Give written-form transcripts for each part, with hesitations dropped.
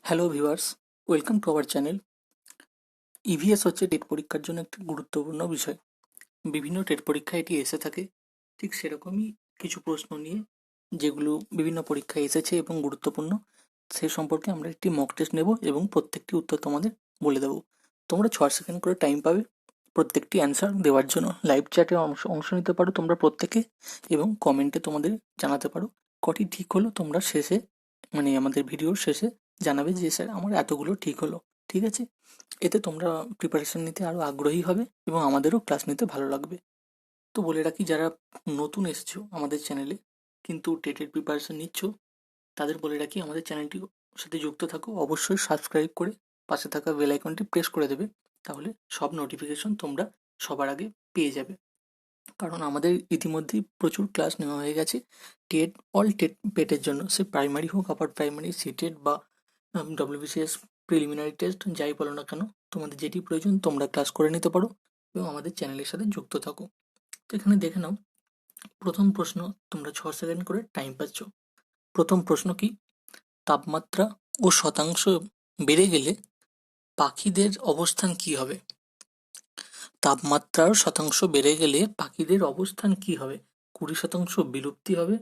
Hello viewers, welcome to our channel. EVS হচ্ছে TET পরীক্ষার জন্য একটি গুরুত্বপূর্ণ বিষয়। বিভিন্ন টেট পরীক্ষায় এটি এসে থাকে। ঠিক সেরকমই কিছু প্রশ্ন নিয়ে যেগুলো বিভিন্ন পরীক্ষায় এসেছে এবং গুরুত্বপূর্ণ, সে সম্পর্কে আমরা একটি মক টেস্ট নেব এবং প্রত্যেকটি উত্তর তোমাদের বলে দেবো। তোমরা 6 সেকেন্ড করে টাইম পাবে প্রত্যেকটি অ্যান্সার দেওয়ার জন্য। লাইভ চ্যাটে অংশ নিতে পারো তোমরা প্রত্যেকে, এবং কমেন্টে তোমাদের জানাতে পারো কটি ঠিক হলো। তোমরা শেষে আমাদের ভিডিওর শেষে জানাবে যে স্যার আমার এতগুলো ঠিক হলো। ঠিক আছে? এতে তোমরা প্রিপারেশন নিতে আরো আগ্রহী হবে এবং আমাদেরও ক্লাস নিতে ভালো লাগবে। তো বলে রাখি, যারা নতুন এসছো আমাদের চ্যানেলে কিন্তু টেটের প্রিপারেশন নিচ্ছ, তাদের বলে রাখি আমাদের চ্যানেলটির সাথে যুক্ত থাকো। অবশ্যই সাবস্ক্রাইব করে পাশে থাকা বেল আইকনটি প্রেস করে দেবে, তাহলে সব নোটিফিকেশন তোমরা সবার আগে পেয়ে যাবে। কারণ আমাদের ইতিমধ্যেই প্রচুর ক্লাস নেওয়া হয়ে গেছে টেট, অল টেট পেটের জন্য, সে প্রাইমারি হোক, আপার প্রাইমারি, সিটেট বা ডব্লিউবিসিএস প্রিলিমিনারি টেস্ট, যাই বলো না কেন, তোমাদের যেটি প্রয়োজন তোমরা ক্লাস করে নিতে পারো এবং আমাদের চ্যানেলের সাথে যুক্ত থাকো। তো এখানে দেখে নাও, প্রথম প্রশ্ন। তোমরা 6 সেকেন্ড করে টাইম পাচ্ছ। প্রথম প্রশ্ন কি? তাপমাত্রা ও শতাংশ বেড়ে গেলে পাখিদের অবস্থান কি হবে? তাপমাত্রার শতাংশ বেড়ে গেলে পাখিদের অবস্থান কি হবে? 20% বিলুপ্তি হবে,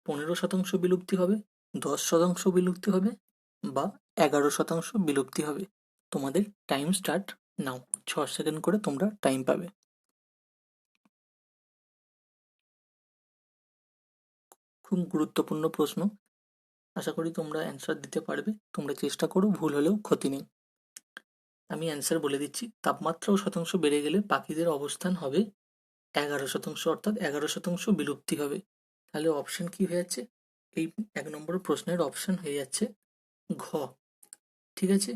15% বিলুপ্তি হবে, 10% বিলুপ্তি হবে, বা 11% বিলুপ্তি হবে। তোমাদের টাইম স্টার্ট নাও। 6 সেকেন্ড করে তোমরা টাইম পাবে। খুব গুরুত্বপূর্ণ প্রশ্ন, আশা করি তোমরা অ্যান্সার দিতে পারবে। তোমরা চেষ্টা করো, ভুল হলেও ক্ষতি নেই। আমি অ্যান্সার বলে দিচ্ছি। তাপমাত্রা ও শতাংশ বেড়ে গেলে পাখিদের অবস্থান হবে 11%, অর্থাৎ 11% বিলুপ্তি হবে। তাহলে অপশন কি হয়ে যাচ্ছে? এই 1 নম্বর প্রশ্নের অপশন হয়ে যাচ্ছে ঘ। ঠিক আছে?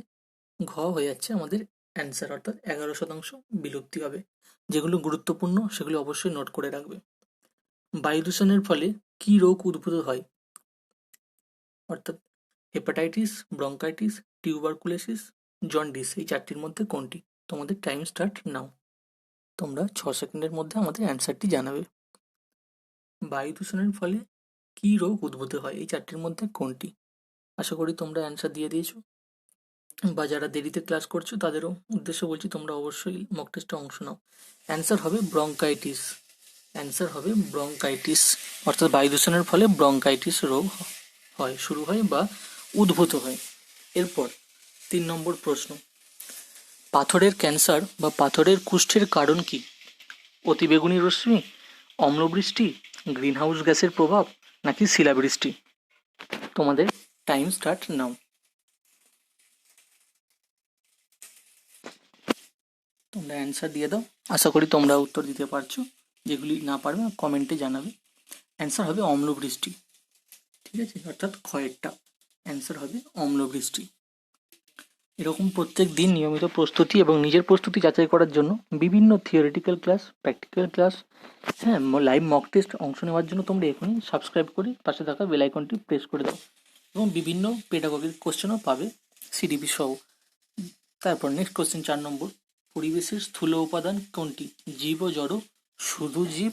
ঘ হয়ে যাচ্ছে আমাদের অ্যান্সার, অর্থাৎ 11% বিলুপ্তি হবে। যেগুলো গুরুত্বপূর্ণ সেগুলো অবশ্যই নোট করে রাখবে। বায়ু দূষণের ফলে কি রোগ উদ্ভূত হয়? অর্থাৎ হেপাটাইটিস, ব্রঙ্কাইটিস, টিউবারকুলোসিস, জন্ডিস, এই চারটির মধ্যে কোনটি? তোমাদের টাইম স্টার্ট নাও। তোমরা 6 সেকেন্ডের মধ্যে আমাদের অ্যান্সারটি জানাবে। বায়ু দূষণের ফলে কি রোগ উদ্ভূত হয়, এই চারটির মধ্যে কোনটি? আশা করি তোমরা অ্যান্সার দিয়ে দিয়েছো, বা যারা দেরিতে ক্লাস করছো তাদেরও উদ্দেশ্য বলছি, তোমরা অবশ্যই মক টেস্টে অংশ নাও। অ্যান্সার হবে ব্রঙ্কাইটিস। অ্যান্সার হবে ব্রঙ্কাইটিস, অর্থাৎ বায়ু দূষণের ফলে ব্রঙ্কাইটিস রোগ হয়, শুরু হয় বা উদ্ভূত হয়। এরপর 3 নম্বর প্রশ্ন। পাথরের ক্যান্সার বা পাথরের কুষ্ঠের কারণ কি? অতিবেগুনি রশ্মি, অম্লবৃষ্টি, গ্রিনহাউস গ্যাসের প্রভাব, নাকি শিলাবৃষ্টি? তোমাদের টাইম স্টার্ট নাও। তোমরা অ্যান্সার দিয়ে দাও। আশা করি তোমরা উত্তর দিতে পারছো। যেগুলি না পারবে কমেন্টে জানাবে। অ্যান্সার হবে অম্লবৃষ্টি। ঠিক আছে? অর্থাৎ ক্ষয়েরটা অ্যান্সার হবে অম্লবৃষ্টি। এরকম প্রত্যেক দিন নিয়মিত প্রস্তুতি এবং নিজের প্রস্তুতি যাচাই করার জন্য বিভিন্ন থিওরিটিক্যাল ক্লাস, প্র্যাকটিক্যাল ক্লাস, হ্যাঁ, লাইভ মক টেস্ট অংশ নেওয়ার জন্য তোমরা এখনই সাবস্ক্রাইব করে পাশে থাকা বেল আইকনটি প্রেস করে দাও, এবং বিভিন্ন পেডাগোগিক কোশ্চেনও পাবে সিডিপি সহ। তারপর নেক্সট কোশ্চেন 4 নম্বর। পরিবেশের স্থূল উপাদান কোনটি? জীব ও জড়, শুধু জীব,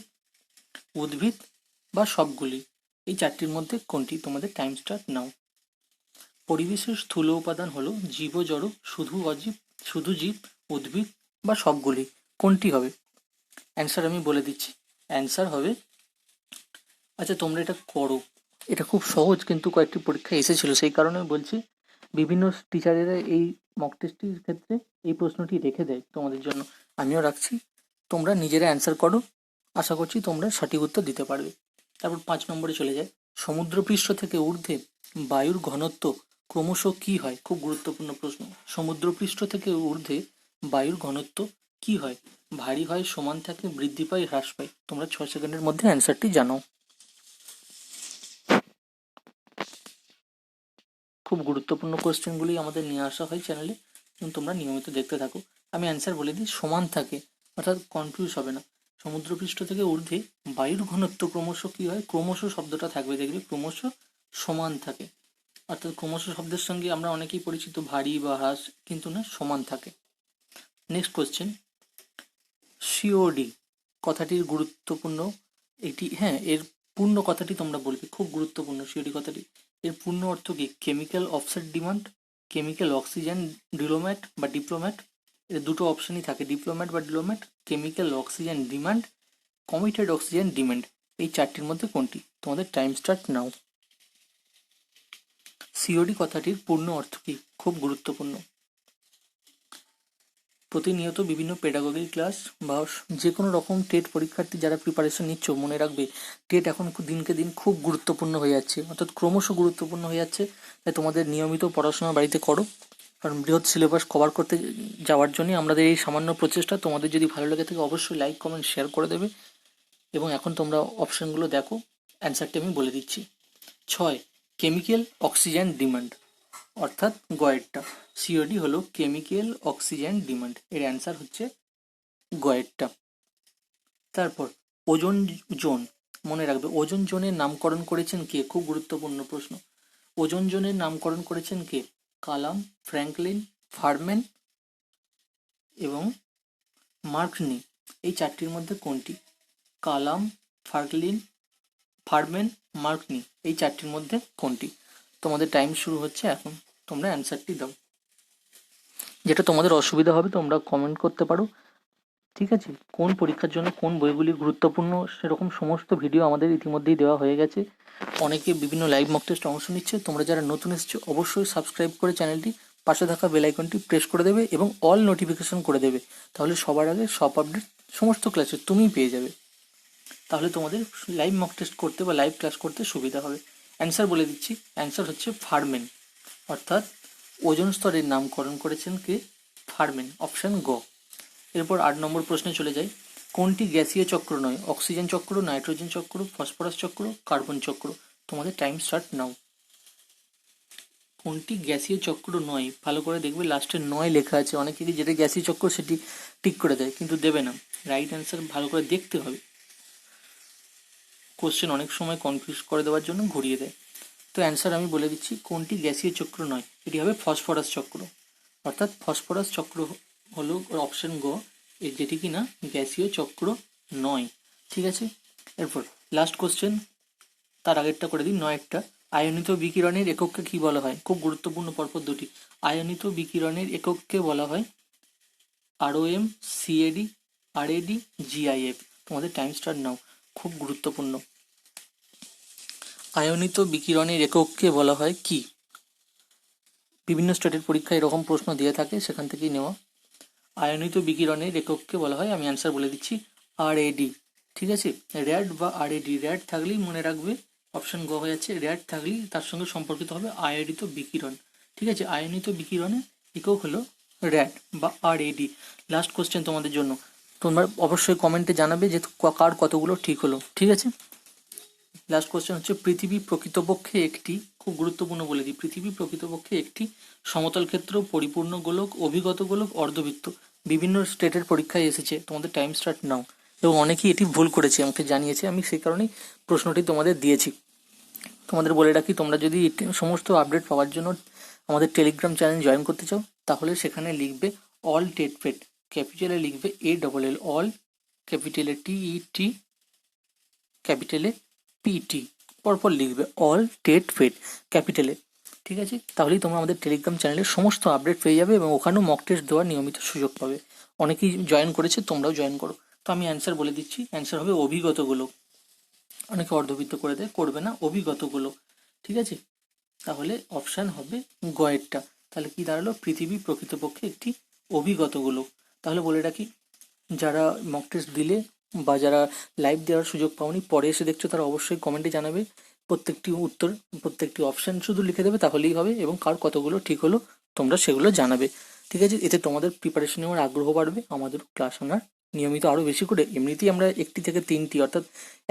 উদ্ভিদ, বা সবগুলি? এই চারটির মধ্যে কোনটি? তোমাদের টাইম স্টার্ট নাও। পরিবেশের স্থূল উপাদান হলো জীব ও জড়, শুধু অজীব, শুধু জীব, উদ্ভিদ, বা সবগুলি? কোনটি হবে? অ্যান্সার আমি বলে দিচ্ছি। অ্যান্সার হবে, আচ্ছা তোমরা এটা করো, এটা খুব সহজ, কিন্তু কয়েকটি পরীক্ষা এসেছিল সেই কারণে বলছি। বিভিন্ন টিচারেরা এই মক টেস্টের ক্ষেত্রে এই প্রশ্নটি রেখে দেয় তোমাদের জন্য, আমিও রাখছি। তোমরা নিজেরা অ্যান্সার করো, আশা করছি তোমরা সঠিক উত্তর দিতে পারবে। তারপর 5 নম্বরে চলে যায়। সমুদ্রপৃষ্ঠ থেকে ঊর্ধ্বে বায়ুর ঘনত্ব ক্রমশ কি হয়? খুব গুরুত্বপূর্ণ প্রশ্ন। সমুদ্রপৃষ্ঠ থেকে ঊর্ধ্বে বায়ুর ঘনত্ব কি হয়? ভারী হয়, সমান থাকে, বৃদ্ধি পায়, হ্রাস পায়? তোমরা 6 সেকেন্ডের মধ্যে অ্যান্সারটি জানাও। খুব গুরুত্বপূর্ণ কোশ্চেনগুলি আমাদের নিয়ে আসা হয় চ্যানেলে, এবং তোমরা নিয়মিত দেখতে থাকো। আমি অ্যান্সার বলে দিই, সমান থাকে, অর্থাৎ কনফিউজ হবে না। সমুদ্রপৃষ্ঠ থেকে ঊর্ধ্বে বায়ুর ঘনত্ব ক্রমশ কি হয়? ক্রমশ শব্দটা থাকবে, দেখবে ক্রমশ সমান থাকে, অর্থাৎ ক্রমশ শব্দের সঙ্গে আমরা অনেকেই পরিচিত ভারী বা হ্রাস, কিন্তু না, সমান থাকে। Next question. সিওডি কথাটির গুরুত্বপূর্ণ এটি, হ্যাঁ, এর পূর্ণ কথাটি তোমরা বলবে, খুব গুরুত্বপূর্ণ সিওডি কথাটি। এর পূর্ণ অর্থ কি? Chemical offset demand, chemical oxygen diplomat বা ডিপ্লোম্যাট, এর দুটো অপশনই থাকে, ডিপ্লোম্যাট বা diplomat, chemical oxygen demand, committed oxygen demand, এই চারটির মধ্যে কোনটি? তোমাদের টাইম স্টার্ট নাও। সিওডি কথাটির পূর্ণ অর্থ কি? খুব গুরুত্বপূর্ণ। প্রতিনিয়ত বিভিন্ন পেডাগোগি ক্লাস বা যে কোনো রকম টেট পরীক্ষার্থী যারা প্রিপারেশন নিচ্ছ, মনে রাখবে টেট এখন দিনকে দিন খুব গুরুত্বপূর্ণ হয়ে যাচ্ছে, অর্থাৎ ক্রমশ গুরুত্বপূর্ণ হয়ে যাচ্ছে। তাই তোমাদের নিয়মিত পড়াশোনা বাড়িতে করো, কারণ বৃহৎ সিলেবাস কভার করতে যাওয়ার জন্যই আমাদের এই সামান্য প্রচেষ্টা। তোমাদের যদি ভালো লেগে থাকে অবশ্যই লাইক কমেন্ট শেয়ার করে দেবে। এবং এখন তোমরা অপশনগুলো দেখো, অ্যান্সারটি আমি বলে দিচ্ছি। 6, কেমিক্যাল অক্সিজেন ডিমান্ড, অর্থাৎ গয়েরটা। সিওডি হলো কেমিক্যাল অক্সিজেন ডিমান্ড, এর অ্যান্সার হচ্ছে গয়েরটা। তারপর ওজোন জোন, মনে রাখবে ওজোন জোনের নামকরণ করেছেন কে? খুব গুরুত্বপূর্ণ প্রশ্ন। ওজোন জোনের নামকরণ করেছেন কে? কালাম, ফ্র্যাঙ্কলিন, ফারম্যান এবং মার্কনি, এই চারটির মধ্যে কোনটি? কালাম, ফারম্যান, মার্কনি, এই চারটির মধ্যে কোনটি? তোমাদের টাইম শুরু হচ্ছে এখন, তোমরা অ্যান্সারটি দাও। যেটা তোমাদের অসুবিধা হবে তোমরা কমেন্ট করতে পারো, ঠিক আছে? কোন পরীক্ষার জন্য কোন বইগুলি গুরুত্বপূর্ণ সেরকম সমস্ত ভিডিও আমাদের ইতিমধ্যেই দেওয়া হয়ে গেছে। অনেকে বিভিন্ন লাইভ মক টেস্টে অংশ নিচ্ছে। তোমরা যারা নতুন এসেছো অবশ্যই সাবস্ক্রাইব করে চ্যানেলটি, পাশে থাকা বেল আইকনটি প্রেস করে দেবে এবং অল নোটিফিকেশন করে দেবে, তাহলে সবার আগে সব আপডেট সমস্ত ক্লাসে তুমিই পেয়ে যাবে। তাহলে তোমাদের লাইভ মক টেস্ট করতে বা লাইভ ক্লাস করতে সুবিধা হবে। অ্যান্সার বলে দিচ্ছি, অ্যান্সার হচ্ছে ফারম্যান, অর্থাৎ ওজোন স্তরের নামকরণ করেছেন কে? ফারম্যান, অপশন গ। এরপর 8 নম্বর প্রশ্নে চলে যাই। কোনটি গ্যাসীয় চক্র নয়? অক্সিজেন চক্র, নাইট্রোজেন চক্র, ফসফরাস চক্র, কার্বন চক্র। তোমাদের টাইম স্টার্ট নাও। কোনটি গ্যাসীয় চক্র নয়? ভালো করে দেখবে লাস্টে নয় লেখা আছে, অনেকে যেটা গ্যাসীয় চক্র সেটি টিক করে দেয় কিন্তু দেবে না। রাইট অ্যান্সার ভালো করে দেখতে হবে, কোশ্চেন অনেক সময় কনফিউজ করে দেওয়ার জন্য ঘুরিয়ে দেয়। তো অ্যান্সার আমি বলে দিচ্ছি, কোনটি গ্যাসীয় চক্র নয়? এটি হবে ফসফরাস চক্র, অর্থাৎ ফসফরাস চক্র হলো অপশন গ, এর যেটি কিনা গ্যাসীয় চক্র নয়। ঠিক আছে, এরপর লাস্ট কোশ্চেন, তার আগেরটা করে দিই, নয়েরটা। আয়নিত বিকিরণের একককে কি বলা হয়? খুব গুরুত্বপূর্ণ পরপর দুটি। আয়নিত বিকিরণের একককে বলা হয় ROM, CAD, RAD, GIF। তোমাদের টাইম স্টার্ট নাও, খুব গুরুত্বপূর্ণ। আয়নিত বিকিরণের একককে বলা হয় কি? বিভিন্ন স্টেটের পরীক্ষায় এরকম প্রশ্ন দিয়ে থাকে, সেখান থেকেই নেওয়া। আয়নিত বিকিরণের একককে বলা হয়, আমি অ্যান্সার বলে দিচ্ছি, RAD। ঠিক আছে, র্যাড বা RAD, র্যাড থাকলেই মনে রাখবে অপশন গ হয়ে যাচ্ছে, র্যাড থাকলেই তার সঙ্গে সম্পর্কিত হবে আয়নিত বিকিরণ। ঠিক আছে, আয়নিত বিকিরণের একক হলো র্যাড বা RAD। লাস্ট কোশ্চেন তোমাদের জন্য, তোমরা অবশ্যই কমেন্টে জানাবে যে কার কতগুলো ঠিক হলো। ঠিক আছে, লাস্ট কোশ্চেন হচ্ছে, পৃথিবী প্রকৃতপক্ষে একটি, খুব গুরুত্বপূর্ণ বলে দিই, পৃথিবী প্রকৃতপক্ষে একটি সমতল ক্ষেত্র, পরিপূর্ণ গোলক, অভিগত গোলক, অর্ধবৃত্ত। বিভিন্ন স্টেটের পরীক্ষায় এসেছে, তোমাদের টাইম স্টার্ট নাও। এবং অনেকেই এটি ভুল করেছে, আমাকে জানিয়েছে, আমি সেই কারণেই প্রশ্নটি তোমাদের দিয়েছি। তোমাদের বলে রাখি, তোমরা যদি সমস্ত আপডেট পাওয়ার জন্য আমাদের টেলিগ্রাম চ্যানেল জয়েন করতে চাও, তাহলে সেখানে লিখবে অল টেট ফেট, ক্যাপিটালে লিখবে ALL, অল, ক্যাপিটালে TET, ক্যাপিটালে PT, পরপর লিখবে অল টেট ফেট ক্যাপিটালে। ঠিক আছে, তাহলেই তোমরা আমাদের টেলিগ্রাম চ্যানেলের সমস্ত আপডেট পেয়ে যাবে এবং ওখানেও মক টেস্ট দেওয়ার নিয়মিত সুযোগ পাবে। অনেকেই জয়েন করেছে, তোমরাও জয়েন করো। তো আমি অ্যান্সার বলে দিচ্ছি, অ্যান্সার হবে অভিগতগুলো। অনেকে অর্ধবৃত্ত করে দেয়, করবে না, অভিগতগুলো। ঠিক আছে, তাহলে অপশান হবে গয়েরটা। তাহলে কি দাঁড়ালো? পৃথিবী প্রকৃতপক্ষে একটি অভিগতগুলো। তাহলে বলে রাখি, যারা মক টেস্ট দিলে বা যারা লাইভ দেওয়ার সুযোগ পাওনি, পরে এসে দেখছো, তারা অবশ্যই কমেন্টে জানাবে প্রত্যেকটি উত্তর, প্রত্যেকটি অপশান শুধু লিখে দেবে, তাহলেই হবে। এবং কার কতগুলো ঠিক হলো তোমরা সেগুলো জানাবে। ঠিক আছে, এতে তোমাদের প্রিপারেশন নেওয়ার আগ্রহ বাড়বে, আমাদের ক্লাস আনার নিয়মিত আরও বেশি করে। এমনিতেই আমরা 1টি থেকে 3টি, অর্থাৎ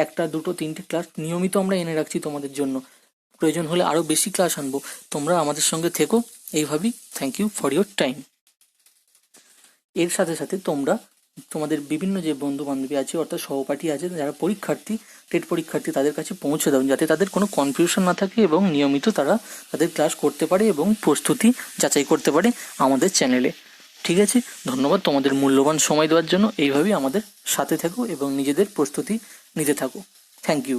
1টা 2টো 3টে ক্লাস নিয়মিত আমরা এনে রাখছি তোমাদের জন্য। প্রয়োজন হলে আরও বেশি ক্লাস আনবো, তোমরা আমাদের সঙ্গে থেকো এইভাবেই। Thank you for your time. এর সাথে সাথে তোমরা তোমাদের বিভিন্ন যে বন্ধু বান্ধবী আছে, অর্থাৎ সহপাঠী আছে, যারা পরীক্ষার্থী, টেট পরীক্ষার্থী, তাদের কাছে পৌঁছে দাও, যাতে তাদের কোনো কনফিউশন না থাকে এবং নিয়মিত তারা তাদের ক্লাস করতে পারে এবং প্রস্তুতি যাচাই করতে পারে আমাদের চ্যানেলে। ঠিক আছে, ধন্যবাদ তোমাদের মূল্যবান সময় দেওয়ার জন্য। এইভাবেই আমাদের সাথে থাকো এবং নিজেদের প্রস্তুতি নিতে থাকো। Thank you.